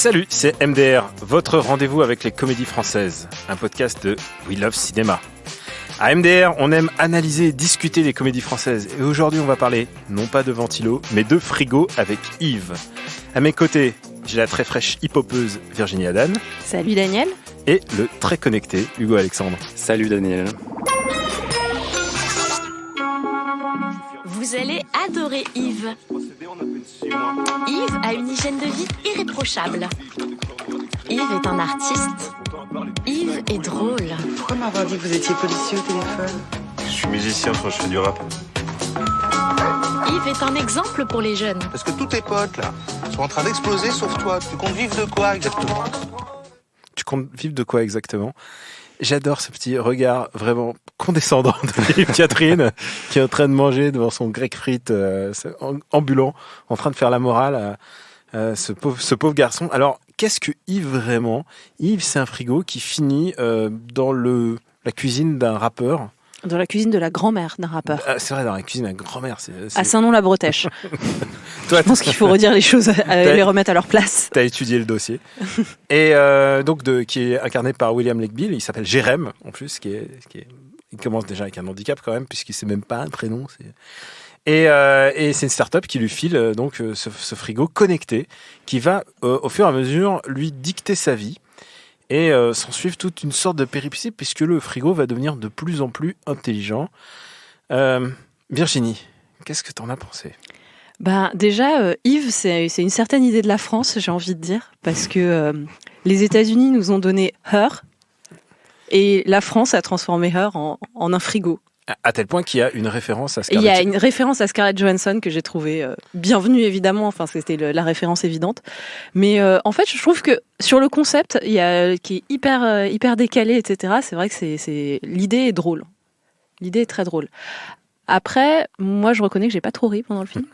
Salut, c'est MDR, votre rendez-vous avec les comédies françaises, un podcast de We Love Cinéma. À MDR, on aime analyser et discuter des comédies françaises. Et aujourd'hui, on va parler, non pas de Ventilo, mais de Frigo avec Yves. À mes côtés, j'ai la très fraîche hip-hopeuse Virginie Adan. Salut Daniel. Et le très connecté Hugo Alexandre. Salut Daniel. Vous allez adorer Yves. Yves a une hygiène de vie irréprochable. Yves est un artiste. Yves est drôle. Pourquoi m'avoir dit que vous étiez policier au téléphone ? Je suis musicien, je fais du rap. Yves est un exemple pour les jeunes. Parce que tous tes potes, là, sont en train d'exploser sauf toi. Tu comptes vivre de quoi, exactement ? Tu comptes vivre de quoi, exactement ? J'adore ce petit regard vraiment condescendant de Catherine qui est en train de manger devant son grec frites ambulant, en train de faire la morale à ce pauvre garçon. Alors, qu'est-ce que Yves vraiment ? Yves, c'est un frigo qui finit dans la cuisine d'un rappeur. Dans la cuisine de la grand-mère d'un rappeur. C'est vrai, dans la cuisine de la grand-mère. À Saint-Nom-la-Bretèche. Je pense qu'il faut redire les choses, les remettre à leur place. T'as étudié le dossier. Et qui est incarné par William Lake Beale. Il s'appelle Jérém, en plus, il commence déjà avec un handicap quand même, puisqu'il ne sait même pas un prénom. Et c'est une start-up qui lui file ce frigo connecté, qui va, au fur et à mesure, lui dicter sa vie. Et s'en suivre toute une sorte de péripétie, puisque le frigo va devenir de plus en plus intelligent. Virginie, qu'est-ce que t'en as pensé ? Déjà, Yves, c'est une certaine idée de la France, j'ai envie de dire, parce que les États-Unis nous ont donné Her, et la France a transformé Her en un frigo. À tel point qu'il y a une référence à Scarlett. Il y a une référence à Scarlett Johansson que j'ai trouvée bienvenue, évidemment. Enfin, c'était la référence évidente. Mais en fait, je trouve que sur le concept, qui est hyper décalé, etc., c'est vrai que l'idée est drôle. L'idée est très drôle. Après, moi, je reconnais que j'ai pas trop ri pendant le film.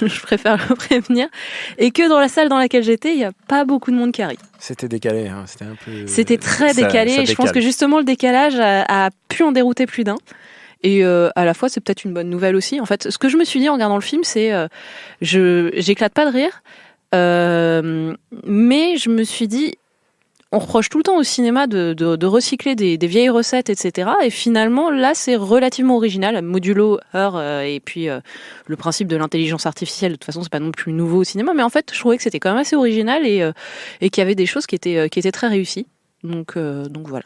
Je préfère le prévenir. Et que dans la salle dans laquelle j'étais, il n'y a pas beaucoup de monde qui a ri. C'était décalé, hein. C'était un peu... C'était très décalé. Et je pense que justement, le décalage a pu en dérouter plus d'un. Et à la fois, c'est peut-être une bonne nouvelle aussi. En fait, ce que je me suis dit en regardant le film, c'est j'éclate pas de rire, mais je me suis dit, on reproche tout le temps au cinéma de recycler des vieilles recettes, etc. Et finalement, là, c'est relativement original, modulo, Her, et puis le principe de l'intelligence artificielle. De toute façon, c'est pas non plus nouveau au cinéma, mais en fait, je trouvais que c'était quand même assez original et qu'il y avait des choses qui étaient très réussies. Donc voilà.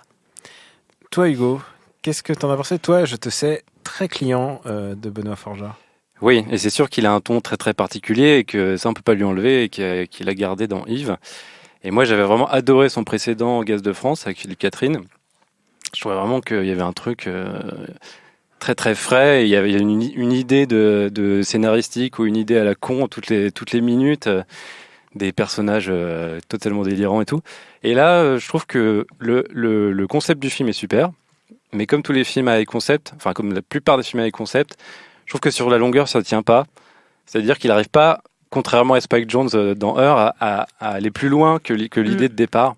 Toi, Hugo, qu'est-ce que t'en as pensé ? Toi, je te sais très client de Benoît Forjard. Oui, et c'est sûr qu'il a un ton très très particulier et que ça on peut pas lui enlever et qu'il a gardé dans Yves. Et moi j'avais vraiment adoré son précédent Gaz de France avec Philippe Catherine. Je trouvais vraiment qu'il y avait un truc très très frais et il y avait une idée de scénaristique ou une idée à la con toutes les minutes, des personnages totalement délirants et tout. Et là je trouve que le concept du film est super. Mais comme tous les films avec concept, enfin comme la plupart des films avec concept, je trouve que sur la longueur, ça ne tient pas. C'est-à-dire qu'il n'arrive pas, contrairement à Spike Jonze dans Her, à aller plus loin que l'idée de départ.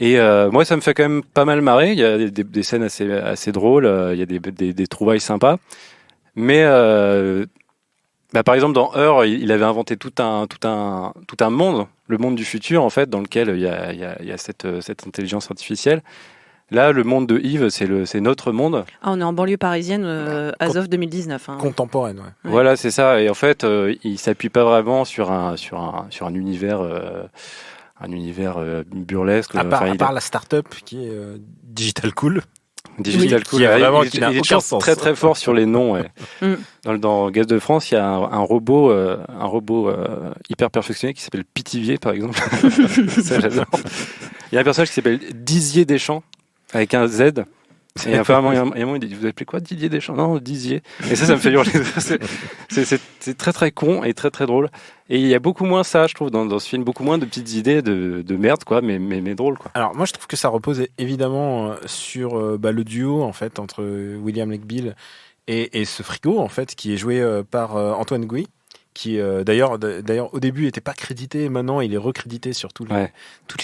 Et moi, ça me fait quand même pas mal marrer. Il y a des scènes assez drôles, il y a des trouvailles sympas. Mais par exemple, dans Her, il avait inventé tout un monde, le monde du futur, en fait, dans lequel il y a cette intelligence artificielle. Là, le monde de Yves, c'est notre monde. Ah, on est en banlieue parisienne, as of 2019. Hein. Contemporaine, ouais. Voilà, c'est ça. Et en fait, il s'appuie pas vraiment sur un univers, burlesque. À part la start-up qui est Digital Cool. Digital Cool. Il est toujours très très fort sur les noms. Ouais. Dans Gaz de France, il y a un robot hyper perfectionné qui s'appelle Pitivier, par exemple. Ça, j'adore. Il y a un personnage qui s'appelle Dizier Deschamps. Avec un Z. Et apparemment, il y a un moment, il dit, vous appelez quoi, Didier Deschamps ? Non, Dizier. Et ça me fait hurler. C'est très très con et très très drôle. Et il y a beaucoup moins ça, je trouve, dans ce film, beaucoup moins de petites idées de merde, quoi, mais drôle, quoi. Alors moi, je trouve que ça repose évidemment sur le duo en fait entre William Lake Beale et ce frigo en fait qui est joué par Antoine Gouy, d'ailleurs au début était pas crédité, et maintenant il est recrédité sur toutes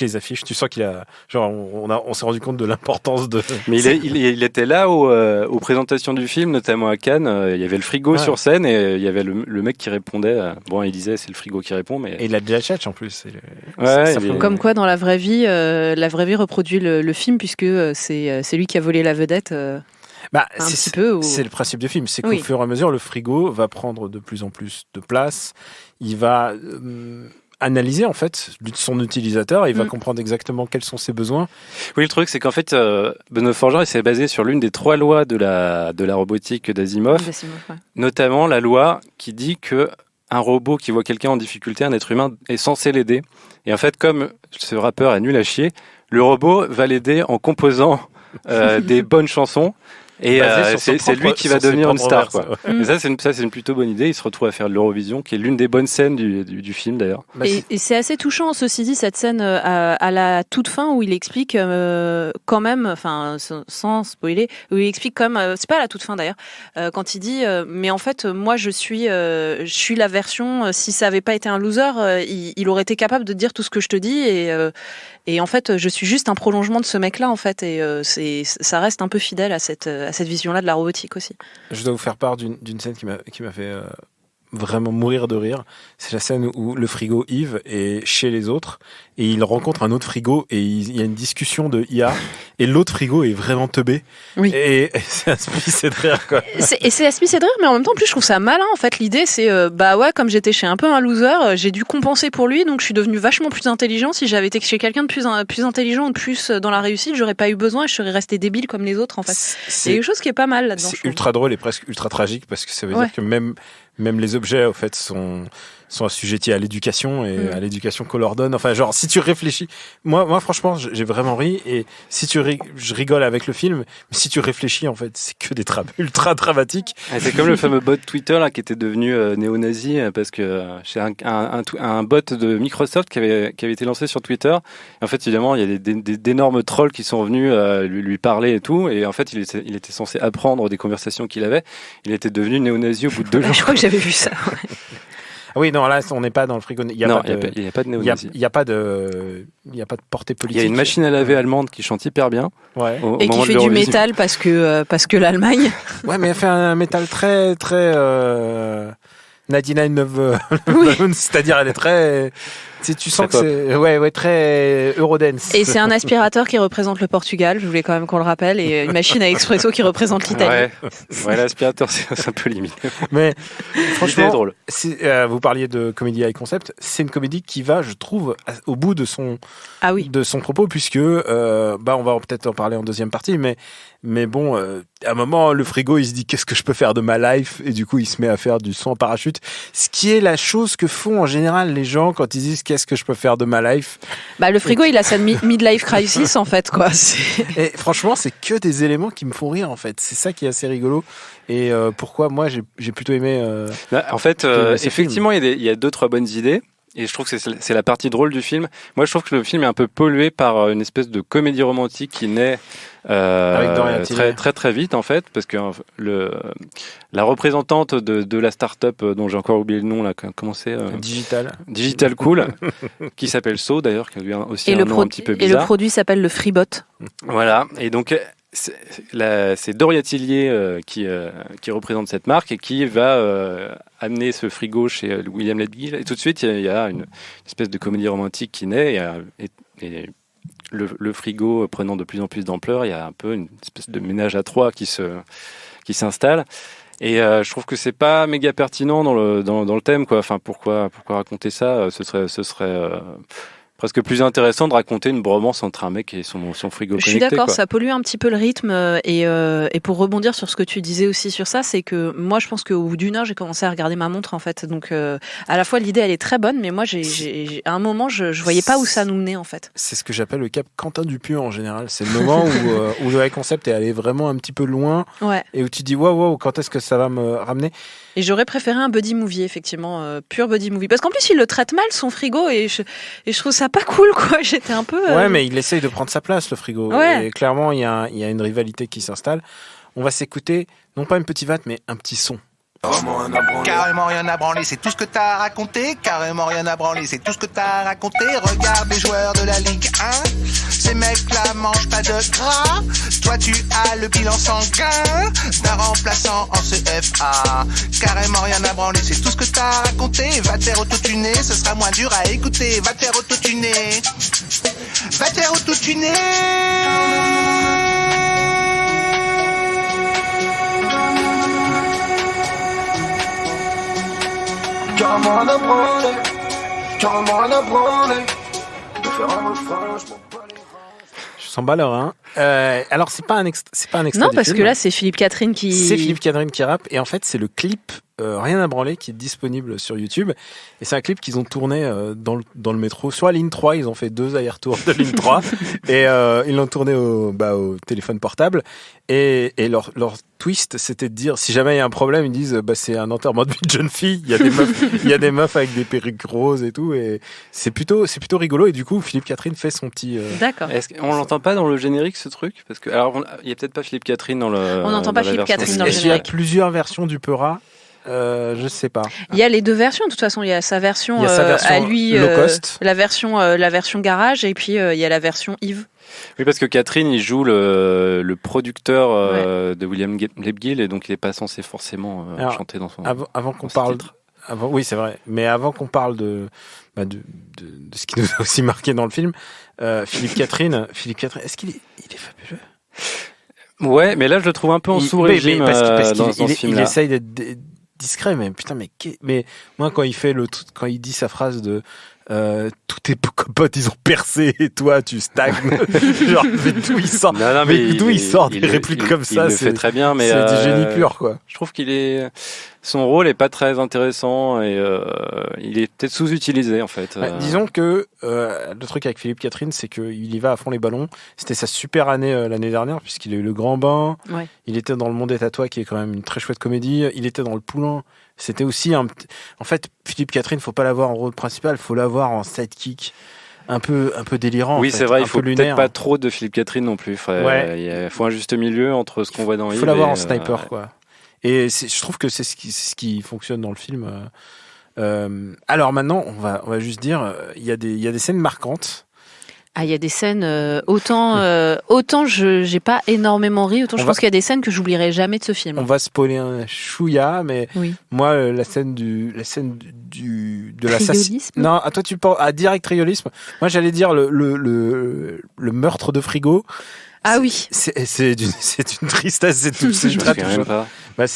les affiches. Tu sens qu'il a, genre, on s'est rendu compte de l'importance de. Mais il était là aux présentations du film, notamment à Cannes. Il y avait le frigo sur scène et il y avait le mec qui répondait. Bon, il disait c'est le frigo qui répond, mais. Et il a déjà tchatch en plus. Comme quoi, dans la vraie vie reproduit le film, puisque c'est lui qui a volé la vedette. C'est le principe du film, c'est qu'au fur et à mesure, le frigo va prendre de plus en plus de place. Il va analyser en fait son utilisateur, et il va comprendre exactement quels sont ses besoins. Oui, le truc c'est qu'en fait, Benoît Forgeant, il s'est basé sur l'une des 3 lois de la robotique d'Asimov, notamment la loi qui dit que un robot qui voit quelqu'un en difficulté, un être humain, est censé l'aider. Et en fait, comme ce rappeur est nul à chier, le robot va l'aider en composant des bonnes chansons. Et c'est lui qui va devenir une star, quoi. Et ça, c'est une plutôt bonne idée. Il se retrouve à faire de l'Eurovision, qui est l'une des bonnes scènes du film, d'ailleurs. Et c'est assez touchant, ceci dit, cette scène à la toute fin où il explique quand même, enfin, sans spoiler, où il explique comme, c'est pas à la toute fin d'ailleurs, quand il dit, mais en fait, moi, je suis la version, si ça avait pas été un loser, il aurait été capable de dire tout ce que je te dis, et en fait, je suis juste un prolongement de ce mec-là, en fait, et ça reste un peu fidèle à cette vision-là de la robotique aussi. Je dois vous faire part d'une scène qui m'a fait vraiment mourir de rire. C'est la scène où le frigo Yves est chez les autres et il rencontre un autre frigo et il y a une discussion de IA et l'autre frigo est vraiment teubé. Oui. Et c'est à se pisser de rire, quoi. C'est à se pisser de rire, mais en même temps, en plus, je trouve ça malin. En fait, l'idée, c'est comme j'étais chez un peu un loser, j'ai dû compenser pour lui, donc je suis devenu vachement plus intelligent. Si j'avais été chez quelqu'un de plus intelligent, de plus dans la réussite, j'aurais pas eu besoin, je serais resté débile comme les autres, en fait. C'est quelque chose qui est pas mal là-dedans. C'est ultra drôle et presque ultra tragique, parce que ça veut dire que même les objets, au fait, sont assujettis à l'éducation et à l'éducation qu'on leur donne. Enfin, genre, si tu réfléchis, moi, franchement, j'ai vraiment ri, et si je rigole avec le film, mais si tu réfléchis, en fait, c'est que des trames ultra dramatiques. C'est comme le fameux bot Twitter, là, qui était devenu néo-nazi, parce que c'est un bot de Microsoft qui avait été lancé sur Twitter. Et en fait, évidemment, il y a d'énormes trolls qui sont venus lui parler et tout. Et en fait, il était censé apprendre des conversations qu'il avait. Il était devenu néo-nazi au bout de 2 jours. Je crois que j'avais vu ça. Oui, non, là, on n'est pas dans le frigo. Il n'y a pas de néo-nazi. Il n'y a pas de portée politique. Il y a une machine à laver allemande qui chante hyper bien. Ouais. Et qui fait du métal parce que l'Allemagne. Ouais, mais elle fait un métal très, très, Nadina Love, c'est-à-dire elle est très, tu sens que c'est très Eurodance. Et c'est un aspirateur qui représente le Portugal, je voulais quand même qu'on le rappelle, et une machine à expresso qui représente l'Italie. Ouais, l'aspirateur c'est un peu limite. Mais franchement, drôle. Vous parliez de comédie high concept, c'est une comédie qui va, je trouve, au bout de son propos, puisque on va peut-être en parler en deuxième partie, mais bon, à un moment, le frigo, il se dit qu'est-ce que je peux faire de ma life, et du coup, il se met à faire du saut en parachute, ce qui est la chose que font en général les gens quand ils disent qu'est-ce que je peux faire de ma life. Le frigo, il a sa midlife crisis en fait, quoi. Et franchement, c'est que des éléments qui me font rire, en fait. C'est ça qui est assez rigolo. Et pourquoi moi j'ai plutôt aimé. En fait, effectivement, il y a 2-3 bonnes idées. Et je trouve que c'est la partie drôle du film. Moi, je trouve que le film est un peu pollué par une espèce de comédie romantique qui naît très, très, très vite, en fait, parce que la représentante de la start-up, dont j'ai encore oublié le nom, là, comment c'est Digital Cool, qui s'appelle So, d'ailleurs, qui a eu aussi un nom un petit peu bizarre. Et le produit s'appelle le Freebot. Voilà. Et donc, c'est Doria Tillier qui représente cette marque et qui va amener ce frigo chez William Letgill. Et tout de suite, il y a une espèce de comédie romantique qui naît. Et le frigo prenant de plus en plus d'ampleur, il y a un peu une espèce de ménage à 3 qui s'installe. Et je trouve que c'est pas méga pertinent dans le thème, quoi. Enfin, pourquoi raconter ça ? Ce serait presque plus intéressant de raconter une bromance entre un mec et son frigo connecté. Je suis d'accord, quoi. Ça pollue un petit peu le rythme, et pour rebondir sur ce que tu disais aussi sur ça, c'est que moi je pense qu'au bout d'une heure j'ai commencé à regarder ma montre, en fait, donc à la fois l'idée elle est très bonne, mais moi à un moment je voyais pas où ça nous menait, en fait. C'est ce que j'appelle le cap Quentin Dupieux en général, c'est le moment où le high concept est allé vraiment un petit peu loin, et où tu dis wow, quand est-ce que ça va me ramener. Et j'aurais préféré un buddy movie, effectivement, pur buddy movie. Parce qu'en plus, il le traite mal, son frigo, et je trouve ça pas cool, quoi. J'étais un peu... Ouais, mais il essaye de prendre sa place, le frigo. Ouais. Et clairement, il y a une rivalité qui s'installe. On va s'écouter, non pas une petite vatte, mais un petit son. Carrément rien à branler, c'est tout ce que t'as raconté. Carrément rien à branler, c'est tout ce que t'as raconté. Regarde les joueurs de la Ligue 1. Ces mecs-là mangent pas de gras. Toi tu as le bilan sanguin d'un remplaçant en CFA. Carrément rien à branler, c'est tout ce que t'as raconté. Va te faire autotuner, ce sera moins dur à écouter. Va te faire autotuner. Va te faire autotuner. Carrément rien à branler, carrément rien à branler. De faire un refrain, je m'en bats les reins. Je sens pas l'heure, hein. Alors, c'est pas un extrait Non, du parce film. que là, c'est Philippe Catherine qui. C'est Philippe Catherine qui rappe, et en fait, c'est le clip Rien à branler qui est disponible sur YouTube. Et c'est un clip qu'ils ont tourné dans le métro. Sur la ligne 3, ils ont fait 2 allers-retours de ligne 3, et ils l'ont tourné au téléphone portable. Et leur twist, c'était de dire, si jamais il y a un problème, ils disent, c'est un enterrement de vie de jeune fille. Il y a des meufs avec des perruques roses et tout, et c'est plutôt rigolo. Et du coup, Philippe Catherine fait son petit. D'accord. Est-ce qu'on l'entend pas dans le générique, ce truc? Parce que, alors, il y a peut-être pas Philippe Catherine dans le. On n'entend pas Philippe Catherine dans le Est-ce qu'il y a générique. plusieurs versions du Peura? Je sais pas. Il y a les deux versions, de toute façon. Il y a sa version, Il y a sa version à lui, low cost. la version garage, et puis il y a la version Yves. Oui, parce que Catherine, il joue le producteur de William Lebguil, et donc il n'est pas censé forcément chanter dans son. Avant qu'on dans ce parle. titre. Oui, c'est vrai. Mais avant qu'on parle de ce qui nous a aussi marqué dans le film, Philippe Catherine, est-ce qu'il est fabuleux? Ouais, mais là, je le trouve un peu en sous-régime dans ce il film-là. essaye d'être discret, mais putain, mais moi, quand il dit sa phrase de tous tes potes ils ont percé et toi tu stagnes, genre, mais d'où il sort, Non, d'où il sort des répliques comme ça? Il le fait très bien, mais c'est du génie pur, quoi. Je trouve son rôle est pas très intéressant, et il est peut-être sous-utilisé en fait. Disons que le truc avec Philippe Catherine, c'est qu'il y va à fond les ballons. C'était sa super année l'année dernière, puisqu'il a eu Le Grand Bain. Ouais. Il était dans Le Monde est à toi, qui est quand même une très chouette comédie. Il était dans Le Poulain. C'était aussi en fait, Philippe Catherine, faut pas l'avoir en rôle principal, faut l'avoir en sidekick, un peu délirant. Oui, en fait, c'est vrai, un il faut peu peut-être lunaire. pas trop de Philippe Catherine non plus. Il faut un juste milieu entre ce qu'on voit dans Il Yves. faut l'avoir et, en sniper, quoi. Et je trouve que c'est ce qui fonctionne dans le film. Alors maintenant, on va juste dire, il y a des scènes marquantes. Ah, il y a des scènes, autant j'ai pas énormément ri, autant je pense qu'il y a des scènes que j'oublierai jamais de ce film. On va spoiler un chouïa, mais Oui. moi, la scène de l'assassinat. Triolisme. Non, à toi tu penses à direct triolisme. Moi, j'allais dire le meurtre de Frigo. Ah oui. C'est d'une tristesse, c'est Je me souviens même pas.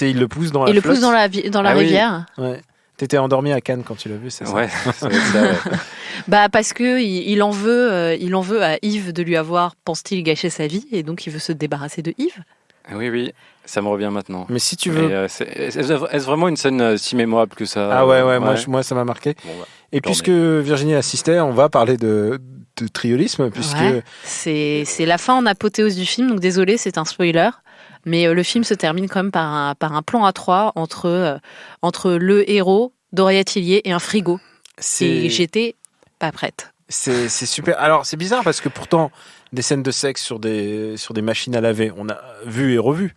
il le pousse dans la Il le flotte. pousse dans la Ah oui. rivière. Ouais. T'étais endormi à Cannes quand tu l'as vu, c'est ça? Ouais, ça va être ça, ouais. Parce que il en veut à Yves de lui avoir, pense-t-il, gâché sa vie, et donc il veut se débarrasser de Yves. Oui, ça me revient maintenant. Mais si tu veux. Mais, est-ce vraiment une scène si mémorable que ça? Ah ouais. Moi, ça m'a marqué. Bon, bah. Et puisque Virginie assistait, on va parler de triolisme, puisque Ouais. C'est la fin en apothéose du film, donc désolé, c'est un spoiler. Mais le film se termine quand même par un plan à 3 entre le héros, Doria Tillier, et un frigo. Et j'étais pas prête. c'est super. Alors c'est bizarre parce que pourtant des scènes de sexe sur des machines à laver, on a vu et revu,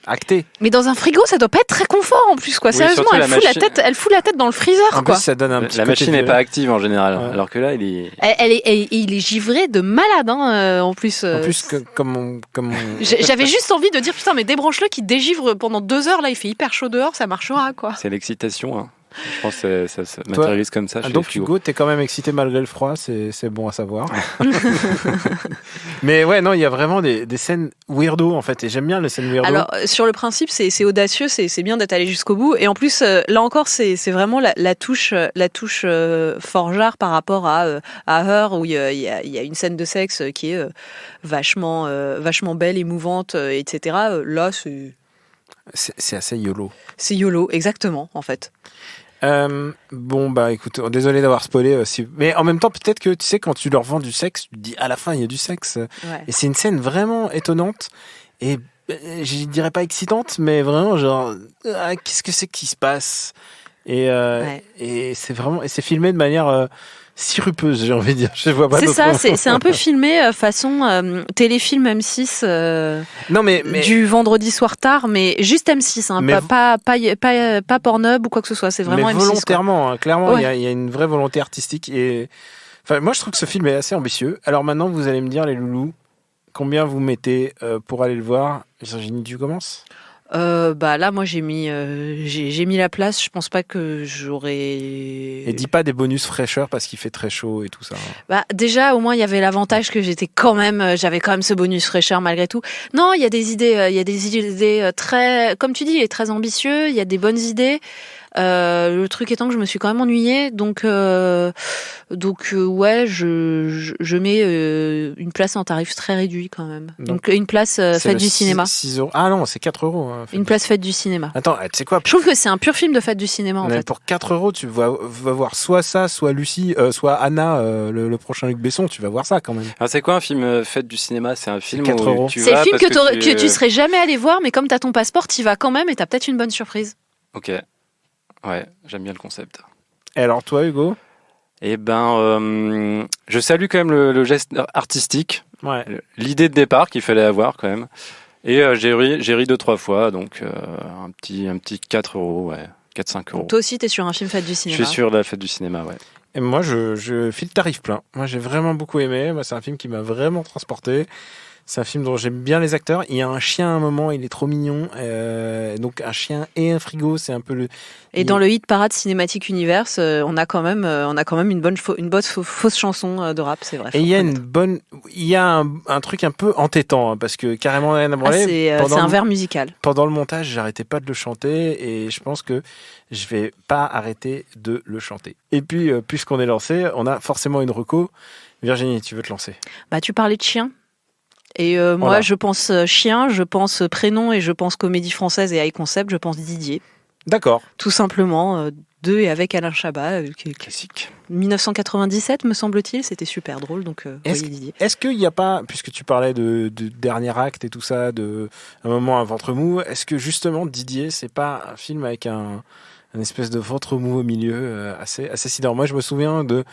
acté. Mais dans un frigo, ça doit pas être très confort en plus, quoi. Oui, Sérieusement, surtout elle fout la tête dans le freezer, En quoi. plus, ça donne un petit La côté machine n'est violent. pas active en général, Ouais. alors que là, il est. Il est givré de malade, hein, en plus. En plus, comme J'avais juste envie de dire, putain, mais débranche-le qui dégivre pendant 2 heures, là, il fait hyper chaud dehors, ça marchera, quoi. C'est l'excitation. Hein. Je pense que ça se matérialise comme ça. Chez donc les frigos. Hugo, t'es quand même excité malgré le froid, c'est bon à savoir. Mais ouais, non, il y a vraiment des scènes weirdo en fait, et j'aime bien les scènes weirdo. Alors, sur le principe, c'est audacieux, c'est bien d'être allé jusqu'au bout. Et en plus, là encore, c'est vraiment la touche Forgeard par rapport à Her, où il y a une scène de sexe qui est vachement belle, émouvante, etc. Là, c'est assez YOLO. c'est YOLO, exactement, en fait. Bon bah écoute, désolé d'avoir spoilé, mais en même temps peut-être que tu sais quand tu leur vends du sexe, tu te dis à la fin il y a du sexe, Ouais. et c'est une scène vraiment étonnante et je dirais pas excitante, mais vraiment genre qu'est-ce que c'est qui se passe, et Ouais. et c'est vraiment, et c'est filmé de manière sirupeuse, j'ai envie de dire. Je vois pas C'est d'autre ça, mot. c'est un peu filmé façon téléfilm M6 Non, mais du vendredi soir tard, mais juste M6, hein, Mais pas Pornhub ou quoi que ce soit, c'est vraiment mais M6. quoi. volontairement, hein, clairement, Ouais. il y a une vraie volonté artistique. Et enfin, moi, je trouve que ce film est assez ambitieux. Alors maintenant, vous allez me dire, les loulous, combien vous mettez pour aller le voir? Virginie, tu commences? Bah là, moi j'ai mis la place. Je pense pas que j'aurais. Et dis pas des bonus fraîcheur parce qu'il fait très chaud et tout ça. Bah déjà, au moins il y avait l'avantage que j'avais quand même ce bonus fraîcheur malgré tout. Non, il y a des idées très, comme tu dis, très ambitieux. Il y a des bonnes idées. Le truc étant que je me suis quand même ennuyée, donc ouais, je mets une place en tarif très réduit quand même. Donc une place fête du cinéma. 6 €. Ah non, c'est 4 €. Hein, Une place fête du cinéma. Attends, tu sais quoi? Je trouve que c'est un pur film de fête du cinéma en Mais fait. pour 4 €, tu vas voir soit ça, soit Lucie, soit Anna, le prochain Luc Besson. Tu vas voir ça quand même. Alors, c'est quoi un film fête du cinéma? C'est un film 4 où €. tu C'est vas le film parce que tu serais jamais allé voir, mais comme t'as ton passeport, t'y vas quand même et t'as peut-être une bonne surprise. Ok. Ouais, j'aime bien le concept. Et alors toi, Hugo? Eh ben, je salue quand même le geste artistique, Ouais. l'idée de départ qu'il fallait avoir quand même. Et j'ai ri 2-3 fois, donc un petit 4 €, ouais, 4-5 €. Toi aussi, t'es sur un film fête du Je cinéma. suis sur la fête du cinéma, ouais. Et moi, je file tarif plein. Moi, j'ai vraiment beaucoup aimé. Moi, c'est un film qui m'a vraiment transporté. C'est un film dont j'aime bien les acteurs. Il y a un chien à un moment, il est trop mignon. Donc un chien et un frigo, c'est un peu le. Et dans le hit parade Cinematic Universe, on a quand même une bonne fausse chanson de rap, c'est vrai. Et il y a un truc un peu entêtant, hein, parce que carrément Diana Branley, c'est un vers musical. pendant le montage, j'arrêtais pas de le chanter et je pense que je vais pas arrêter de le chanter. Et puis, puisqu'on est lancé, on a forcément une reco. Virginie, tu veux te lancer? Bah, tu parlais de chien. Et moi, Voilà. je pense chien, je pense prénom et je pense comédie française et high concept, je pense Didier. D'accord. Tout simplement, de et avec Alain Chabat, Classique. 1997 me semble-t-il, c'était super drôle, donc voyez Didier. Est-ce qu'il n'y a pas, puisque tu parlais de dernier acte et tout ça, de un moment un ventre mou, est-ce que justement Didier, c'est pas un film avec un espèce de ventre mou au milieu assez sidérant? Moi, je me souviens de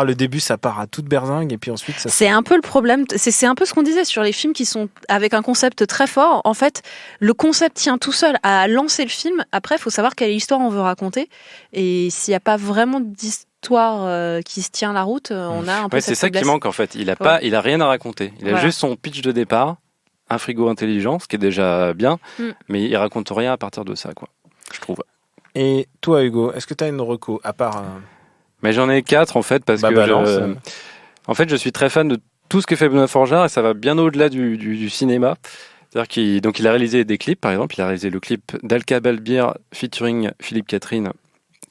le début, ça part à toute berzingue et puis ensuite ça. C'est un peu le problème, c'est un peu ce qu'on disait sur les films qui sont avec un concept très fort. En fait, le concept tient tout seul à lancer le film. Après, il faut savoir quelle histoire on veut raconter. Et s'il n'y a pas vraiment d'histoire qui se tient la route, on a un peu Ouais, cette c'est ça qui faiblesse. manque en fait. Il a rien à raconter. Il a Voilà. juste son pitch de départ, un frigo intelligent, ce qui est déjà bien, mais il raconte rien à partir de ça, quoi. Je trouve. Et toi, Hugo, est-ce que tu as une reco à part Mais j'en ai 4 en fait parce que balance. en fait je suis très fan de tout ce que fait Benoît Forjard et ça va bien au-delà du cinéma. C'est-à-dire qu'il a réalisé des clips, par exemple, il a réalisé le clip d'Alka Balbir featuring Philippe Catherine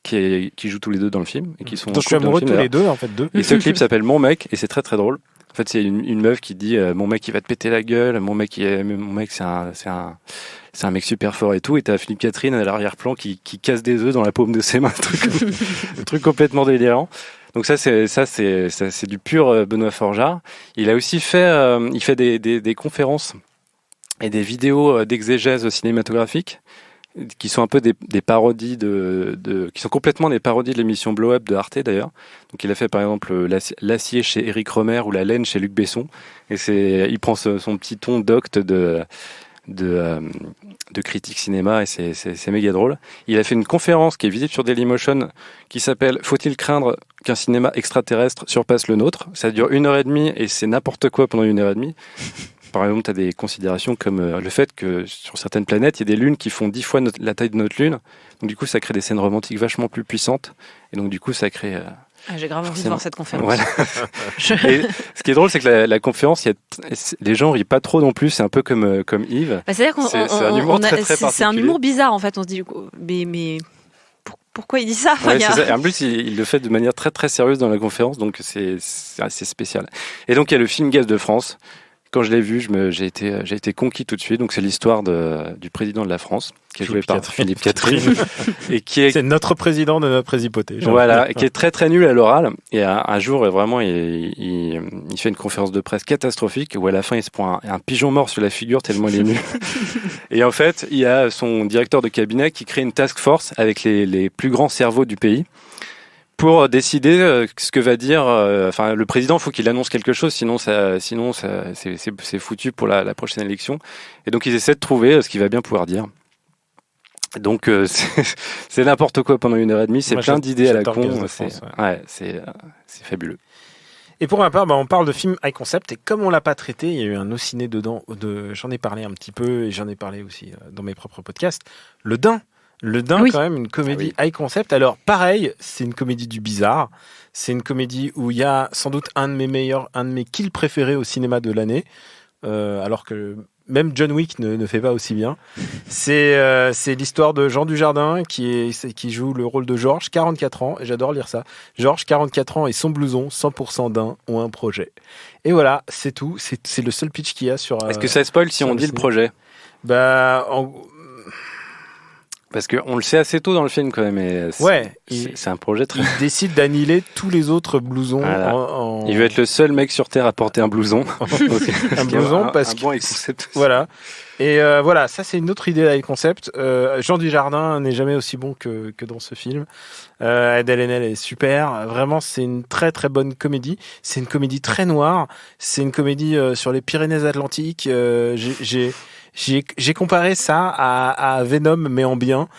qui jouent tous les deux dans le film et qui sont dont je suis en couple dans amoureux le tous film, les deux, en fait, deux. Et ce clip s'appelle Mon mec et c'est très très drôle. En fait, c'est une meuf qui dit mon mec il va te péter la gueule, mon mec c'est un mec super fort et tout, et t'as Philippe Catherine à l'arrière-plan qui casse des œufs dans la paume de ses mains, un truc complètement délirant. Donc ça c'est du pur Benoît Forjard. Il a aussi fait il fait des conférences et des vidéos d'exégèse cinématographique qui sont un peu des parodies qui sont complètement des parodies de l'émission Blow Up de Arte d'ailleurs. Donc il a fait par exemple L'acier chez Éric Rohmer ou La laine chez Luc Besson, et il prend son petit ton docte de critique cinéma et c'est méga drôle. Il a fait une conférence qui est visible sur Dailymotion qui s'appelle Faut-il craindre qu'un cinéma extraterrestre surpasse le nôtre? Ça dure 1h30 et c'est n'importe quoi pendant 1h30. Par exemple, tu as des considérations comme le fait que sur certaines planètes, il y a des lunes qui font 10 fois la taille de notre lune. Donc du coup, ça crée des scènes romantiques vachement plus puissantes. Et donc du coup, ça crée... J'ai grave envie de forcément. voir cette conférence. Voilà. Et ce qui est drôle, c'est que la conférence, les gens rient pas trop non plus. C'est un peu comme Yves. Bah, c'est-à-dire C'est un humour très c'est un particulier. humour bizarre en fait. On se dit mais pourquoi il dit ça? Enfin, Ouais, il y a- c'est ça. Et en plus, il le fait de manière très très sérieuse dans la conférence, donc c'est assez spécial. Et donc il y a le film Gaz de France. Quand je l'ai vu, j'ai été conquis tout de suite. Donc c'est l'histoire du président de la France, qui est joué par Philippe Catherine, et qui est C'est notre président de notre présipoté. voilà, et qui est très très nul à l'oral. Et un jour, vraiment, il fait une conférence de presse catastrophique où à la fin, il se prend un pigeon mort sur la figure tellement il est nul. Et en fait, il y a son directeur de cabinet qui crée une task force avec les plus grands cerveaux du pays pour décider ce que va dire. Enfin, le président, faut qu'il annonce quelque chose, sinon c'est foutu pour la prochaine élection. Et donc ils essaient de trouver ce qu'il va bien pouvoir dire. Donc c'est n'importe quoi pendant 1h30, c'est plein d'idées à la con. C'est fabuleux. Et pour ma part, on parle de film high concept, et comme on l'a pas traité, il y a eu un ciné dedans. J'en ai parlé un petit peu, et j'en ai parlé aussi dans mes propres podcasts. Le Dain, oui. Quand même, une comédie high concept. Alors pareil, c'est une comédie du bizarre. C'est une comédie où il y a sans doute un de mes kills préférés au cinéma de l'année, alors que même John Wick ne fait pas aussi bien. C'est l'histoire de Jean Dujardin qui joue le rôle de Georges, 44 ans, et j'adore lire ça. Georges, 44 ans, et son blouson, 100% d'un, ont un projet. Et voilà, c'est tout. C'est le seul pitch qu'il y a sur... Est-ce que ça spoil si on dit le projet ? Parce qu'on le sait assez tôt dans le film quand même. Et c'est un projet très... Il décide d'annihiler tous les autres blousons. Voilà. Il veut être le seul mec sur Terre à porter un blouson. Un blouson parce que... Un bon concept. Voilà. Et voilà, ça c'est une autre idée avec concept. Jean Dujardin n'est jamais aussi bon que dans ce film. Adèle Haenel est super. Vraiment, c'est une très très bonne comédie. C'est une comédie très noire. C'est une comédie sur les Pyrénées-Atlantiques. J'ai comparé ça à Venom, mais en bien,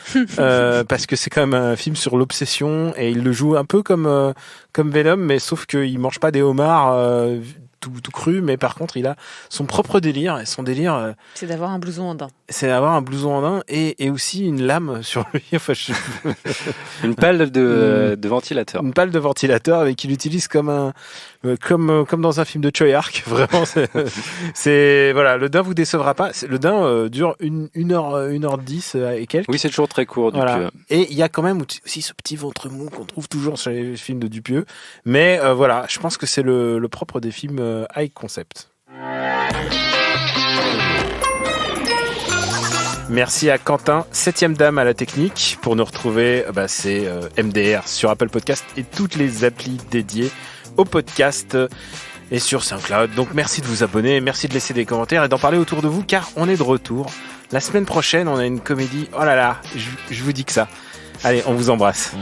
parce que c'est quand même un film sur l'obsession, et il le joue un peu comme Venom, mais sauf qu'il mange pas des homards tout cru, mais par contre il a son propre délire, et son délire c'est d'avoir un blouson en daim. C'est d'avoir un blouson en daim et aussi une lame sur lui. Enfin, une pale de ventilateur. Une pale de ventilateur avec qu'il utilise comme dans un film de Choi Ark. Vraiment, c'est voilà. Le Dain vous décevra pas. Le Dain dure 1h10 et quelques. Oui, c'est toujours très court. Voilà. Et il y a quand même aussi ce petit ventre mou qu'on trouve toujours sur les films de Dupieux. Mais voilà, je pense que c'est le propre des films high concept. Merci à Quentin, 7ème dame à la technique. Pour nous retrouver, c'est MDR sur Apple Podcast et toutes les applis dédiées au podcast et sur SoundCloud. Donc merci de vous abonner, merci de laisser des commentaires et d'en parler autour de vous, car on est de retour. La semaine prochaine, on a une comédie. Oh là là, je vous dis que ça. Allez, on vous embrasse.